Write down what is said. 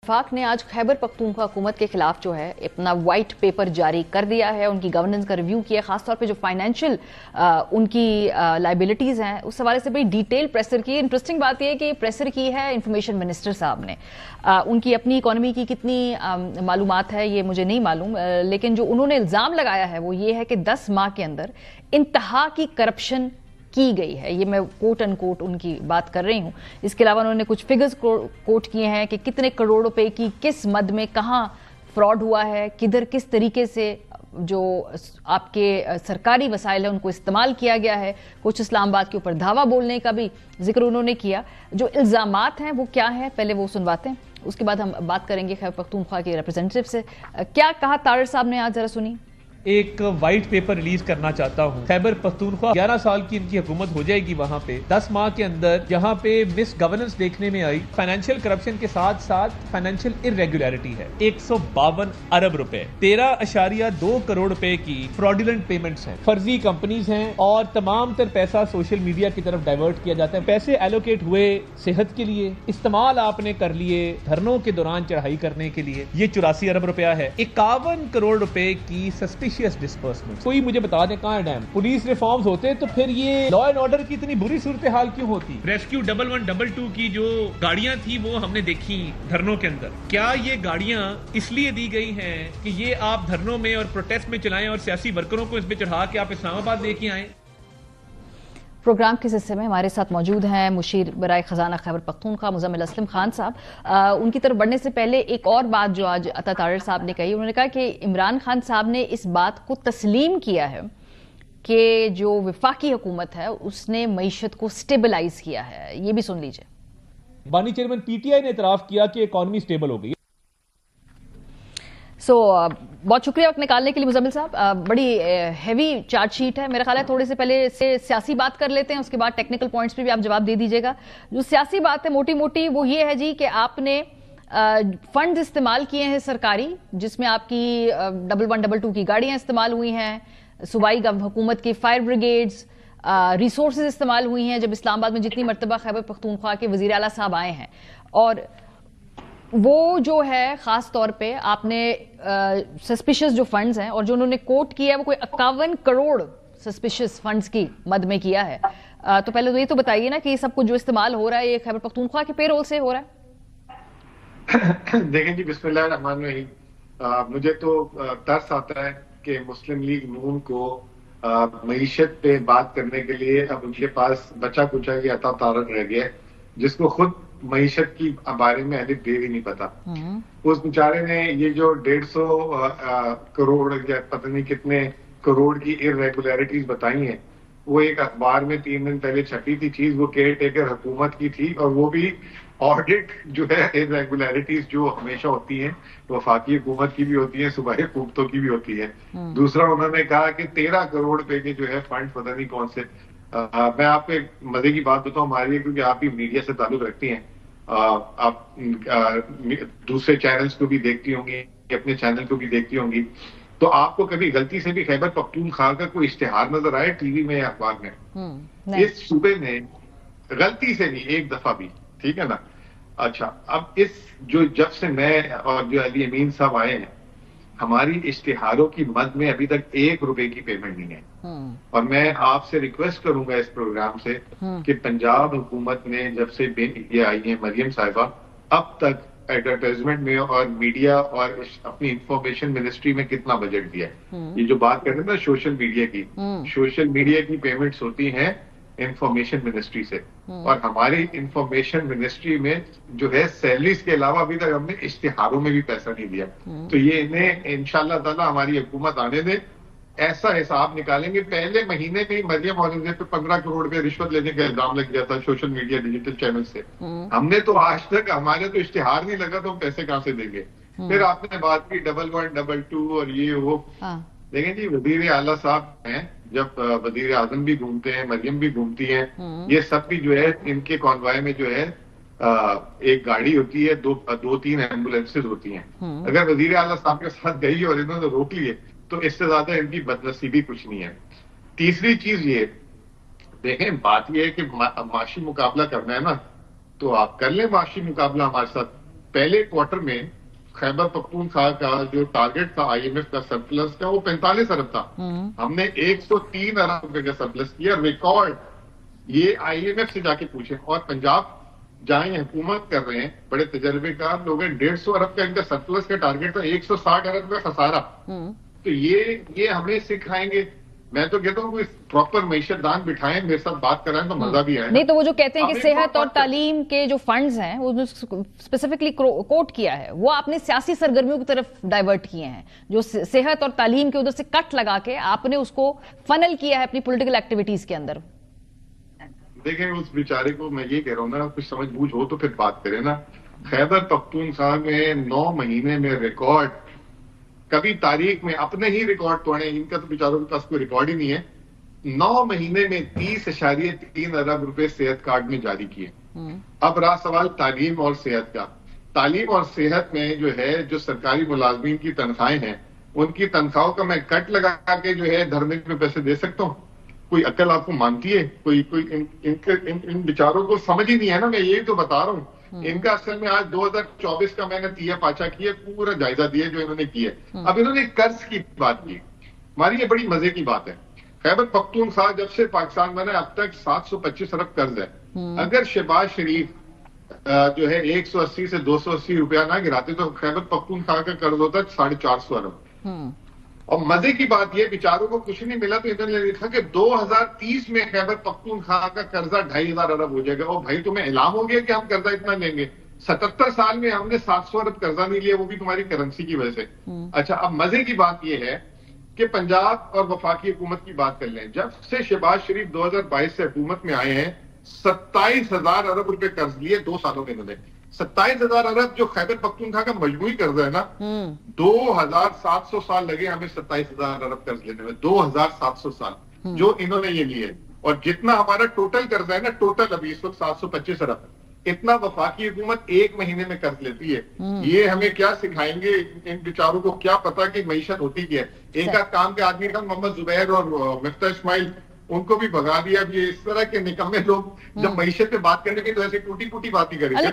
وفاق نے آج خیبر پختونخوا حکومت کے خلاف جو ہے اپنا وائٹ پیپر جاری کر دیا ہے، ان کی گورننس کا ریویو کیا، خاص طور پہ جو فائنینشیل ان کی لائبلٹیز ہیں اس حوالے سے بڑی ڈیٹیل پریسر کی. انٹرسٹنگ بات یہ ہے کہ پریسر کی ہے انفارمیشن منسٹر صاحب نے. ان کی اپنی اکانومی کی کتنی معلومات ہے یہ مجھے نہیں معلوم، لیکن جو انہوں نے الزام لگایا ہے وہ یہ ہے کہ 10 ماہ کے اندر انتہا کی کرپشن کی گئی ہے. یہ میں کوٹ ان کوٹ ان کی بات کر رہی ہوں. اس کے علاوہ انہوں نے کچھ فگرز کوٹ کیے ہیں کہ کتنے کروڑ روپے کی کس مد میں کہاں فراڈ ہوا ہے، کدھر کس طریقے سے جو آپ کے سرکاری وسائل ہیں ان کو استعمال کیا گیا ہے. کچھ اسلام آباد کے اوپر دھاوا بولنے کا بھی ذکر انہوں نے کیا. جو الزامات ہیں وہ کیا ہیں پہلے وہ سنواتے ہیں، اس کے بعد ہم بات کریں گے خیبر پختونخوا کے ریپرزینٹیو سے. کیا کہا طارڑ صاحب نے آج، ذرا سنی. ایک وائٹ پیپر ریلیز کرنا چاہتا ہوں. خیبر پختونخوا 11 سال کی ان کی حکومت ہو جائے گی، وہاں پہ 10 ماہ کے اندر جہاں پہ مس گورننس دیکھنے میں آئی، فائنینشیل کرپشن کے ساتھ ساتھ فائنینشیل irregularity ہے. 152 ارب روپے، 13.2 کروڑ روپے کی فراڈولنٹ پیمنٹس ہیں، فرضی کمپنیز ہیں، اور تمام تر پیسہ سوشل میڈیا کی طرف ڈائیورٹ کیا جاتا ہے. پیسے ایلوکیٹ ہوئے صحت کے لیے، استعمال آپ نے کر لیے دھرنوں کے دوران چڑھائی کرنے کے لیے. یہ 84 ارب روپیہ ہے. 51 کروڑ روپے کی سسپیشیس ڈسبرسمنٹ. کوئی مجھے بتا دیں کہاں ہے ڈیم؟ پولیس ریفارمز ہوتے تو پھر یہ لا اینڈ آرڈر کی اتنی بری صورتحال کیوں ہوتی؟ ریسکیو 1122 کی جو گاڑیاں تھی وہ ہم نے دیکھی دھرنوں کے اندر. کیا یہ گاڑیاں اس لیے دی گئی ہیں کہ یہ آپ دھرنوں میں اور پروٹیسٹ میں چلائیں اور سیاسی ورکروں کو اس پہ چڑھا کے آپ اسلام آباد لے کے آئیں؟ پروگرام کے حصے میں ہمارے ساتھ موجود ہیں مشیر برائے خزانہ خیبر پختونخوا مزمل اسلم خان صاحب. ان کی طرف بڑھنے سے پہلے ایک اور بات جو آج عطا طارڑ صاحب نے کہی، انہوں نے کہا کہ عمران خان صاحب نے اس بات کو تسلیم کیا ہے کہ جو وفاقی حکومت ہے اس نے معیشت کو سٹیبلائز کیا ہے. یہ بھی سن لیجئے. بانی چیئرمین پی ٹی آئی نے اعتراف کیا کہ اکانومی سٹیبل ہو گئی. بہت شکریہ وقت نکالنے کے لیے مزمل صاحب. بڑی ہیوی چارج شیٹ ہے. میرا خیال ہے تھوڑے سے پہلے سے سیاسی بات کر لیتے ہیں، اس کے بعد ٹیکنیکل پوائنٹس پہ بھی آپ جواب دے دیجیے گا. جو سیاسی بات ہے موٹی موٹی وہ یہ ہے جی کہ آپ نے فنڈز استعمال کیے ہیں سرکاری، جس میں آپ کی 1122 کی گاڑیاں استعمال ہوئی ہیں، صوبائی حکومت کی فائر بریگیڈز، ریسورسز استعمال ہوئی ہیں جب اسلام آباد میں جتنی مرتبہ خیبر پختونخوا کے وزیر اعلیٰ صاحب آئے ہیں. اور وہ جو ہے خاص طور پہ آپ نے سسپیشس جو فنڈز ہیں اور جو انہوں نے کوٹ کیا ہے وہ کوئی 51 کروڑ سسپیشس فنڈز کی مد میں کیا ہے. تو پہلے تو یہ تو بتائیے نا کہ یہ سب کچھ جو استعمال ہو رہا ہے یہ خیبر پختونخوا کے پے رول سے ہو رہا ہے؟ دیکھیں جی، بسم اللہ الرحمن الرحیم. مجھے تو ترس آتا ہے کہ مسلم لیگ نون کو معیشت پہ بات کرنے کے لیے اب ان کے پاس بچا کچا یہ عطا طارڑ رہ گیا ہے، جس کو خود معیشت کی بارے میں الف بے بھی نہیں پتا. اس بیچارے نے یہ جو 150 کروڑ یا پتہ نہیں کتنے کروڑ کی irregularities بتائی ہیں، وہ ایک اخبار میں 3 دن پہلے چھپی تھی چیز. وہ کیئر ٹیکر حکومت کی تھی، اور وہ بھی آڈٹ جو ہے irregularities جو ہمیشہ ہوتی ہیں وفاقی حکومت کی بھی ہوتی ہیں، صوبائی حکومتوں کی بھی ہوتی ہے. دوسرا انہوں نے کہا کہ 13 کروڑ روپے کے جو ہے فنڈ پتہ نہیں کون سے. میں آپ کو ایک مزے کی بات بتاؤں ہماری، کیونکہ آپ بھی میڈیا سے تعلق رکھتی ہیں، آپ دوسرے چینلز کو بھی دیکھتی ہوں گی، اپنے چینل کو بھی دیکھتی ہوں گی، تو آپ کو کبھی غلطی سے بھی خیبر پختونخوا کا کوئی اشتہار نظر آئے ٹی وی میں یا اخبار میں؟ اس صوبے نے غلطی سے بھی ایک دفعہ بھی، ٹھیک ہے نا. اچھا، اب جب سے میں اور جو علی امین صاحب آئے ہیں، ہماری اشتہاروں کی مد میں ابھی تک 1 روپے کی پیمنٹ نہیں ہے. اور میں آپ سے ریکویسٹ کروں گا اس پروگرام سے کہ پنجاب حکومت نے جب سے یہ آئی ہیں مریم صاحبہ، اب تک ایڈورٹائزمنٹ میں اور میڈیا اور اپنی انفارمیشن منسٹری میں کتنا بجٹ دیا ہے. یہ جو بات کر رہے ہیں نا سوشل میڈیا کی پیمنٹس ہوتی ہیں انفارمیشن منسٹری سے، اور ہماری انفارمیشن منسٹری میں جو ہے سیلریز کے علاوہ ابھی تک ہم نے اشتہاروں میں بھی پیسہ نہیں دیا. تو یہ انہیں انشاءاللہ تعالی ہماری حکومت آنے دے، ایسا حساب نکالیں گے. پہلے مہینے میں مریم اورنگزیب پہ 15 کروڑ روپے رشوت لینے کا الزام لگ گیا تھا سوشل میڈیا ڈیجیٹل چینل سے. ہم نے تو آج تک ہمارے تو اشتہار نہیں لگا تو ہم پیسے کہاں سے دیں گے؟ پھر آپ نے بات کی 1122 اور یہ وہ. دیکھیں جی، وزیر اعلیٰ صاحب ہیں، جب وزیر اعظم بھی گھومتے ہیں، مریم بھی گھومتی ہیں، یہ سب بھی جو ہے ان کے کانوائے میں جو ہے ایک گاڑی ہوتی ہے، 2-3 ایمبولینسز ہوتی ہیں. اگر وزیر اعلیٰ صاحب کے ساتھ گئی اور انہوں نے روک لیے تو اس سے زیادہ ان کی بدنصیبی کچھ نہیں ہے. تیسری چیز یہ دیکھیں، بات یہ ہے کہ معاشی مقابلہ کرنا ہے نا، تو آپ کر لیں معاشی مقابلہ ہمارے ساتھ. پہلے کوارٹر میں خیبر پختونخوا کا جو ٹارگٹ تھا آئی ایم ایف کا سرپلس کا وہ 45 ارب تھا. ہم نے 103 ارب روپے کا سرپلس کیا ریکارڈ. یہ آئی ایم ایف سے جا کے پوچھیں. اور پنجاب جہاں یہ حکومت کر رہے ہیں بڑے تجربے کار لوگ ہیں, 150 ارب کا ان کا سرپلس کا ٹارگٹ تھا, 160 ارب کا خسارہ. تو یہ ہمیں سکھائیں گے. میں تو کہتا ہوں پراپر معیشت دان بٹھائیں, میرے ساتھ بات کرائیں تو مزہ بھی آئے. نہیں تو وہ جو کہتے ہیں کہ صحت اور تعلیم کے جو فنڈز ہیں وہ اسپیسیفکلی کوٹ کیا ہے, وہ آپ نے سیاسی سرگرمیوں کی طرف ڈائیورٹ کیے ہیں. جو صحت اور تعلیم کے ادھر سے کٹ لگا کے آپ نے اس کو فنل کیا ہے اپنی پولیٹیکل ایکٹیویٹیز کے اندر. دیکھیں اس بیچارے کو میں یہ کہہ رہا ہوں نا, کچھ سمجھ بوجھ ہو تو پھر بات کریں نا. خیبر پختونخوا میں 9 مہینے میں ریکارڈ, کبھی تاریخ میں اپنے ہی ریکارڈ توڑے, ان کا تو بیچاروں کے پاس کوئی ریکارڈ ہی نہیں ہے. 9 مہینے میں 30.3 ارب روپے صحت کارڈ میں جاری کیے. اب رہا سوال تعلیم اور صحت کا. تعلیم اور صحت میں جو ہے جو سرکاری ملازمین کی تنخواہیں ہیں ان کی تنخواہوں کا میں کٹ لگا کے جو ہے دھرنے میں پیسے دے سکتا ہوں؟ کوئی عقل آپ کو مانتی ہے؟ کوئی ان بیچاروں کو سمجھ ہی نہیں ہے نا. میں یہی تو بتا رہا ہوں. ان کا اصل میں آج 2024 کا میں نے تیا پاچا کیا, پورا جائزہ دیا جو انہوں نے کیا. اب انہوں نے قرض کی بات کی. ہماری یہ بڑی مزے کی بات ہے. خیبر پختونخوا جب سے پاکستان بنا اب تک 725 ارب قرض ہے. اگر شہباز شریف جو ہے 180 سے 280 روپیہ نہ گراتے تو خیبر پختونخوا کا قرض ہوتا ہے 450 ارب. اور مزے کی بات یہ بیچاروں کو کچھ نہیں ملا تو انہوں نے لکھا کہ 2030 میں خیبر پختونخوا کا قرضہ 2500 ارب ہو جائے گا. اور بھائی تمہیں اعلان ہو گیا کہ ہم قرضہ اتنا لیں گے. 77 سال میں ہم نے 700 ارب قرضہ نہیں لیا, وہ بھی تمہاری کرنسی کی وجہ سے. اچھا اب مزے کی بات یہ ہے کہ پنجاب اور وفاقی حکومت کی بات کر لیں. جب سے شہباز شریف 2022 سے حکومت میں آئے ہیں 27,000 ارب روپے قرض لیے 2 سالوں میں. انہوں نے 27,000 ارب جو خیبر پختونخوا کا مجموعی قرض ہے نا, 2700 سال لگے ہمیں 27,000 ارب قرض لینے میں. 2700 سال جو انہوں نے یہ لیے. اور جتنا ہمارا ٹوٹل قرض ہے نا, ٹوٹل ابھی اس وقت 725 ارب, اتنا وفاقی حکومت 1 مہینے میں قرض لیتی ہے. یہ ہمیں کیا سکھائیں گے؟ ان بیچاروں کو کیا پتا کہ معیشت ہوتی کیا ہے. ایک آدھ کام کے آدمی کا محمد زبیر اور مفتاح اسماعیل, ان کو بھی بھگا دیا. اب یہ اس طرح کے نکمے لوگ جب معیشت پہ بات کرنے کی تو ایسے ٹوٹی ٹوٹی بات ہی کریں گے.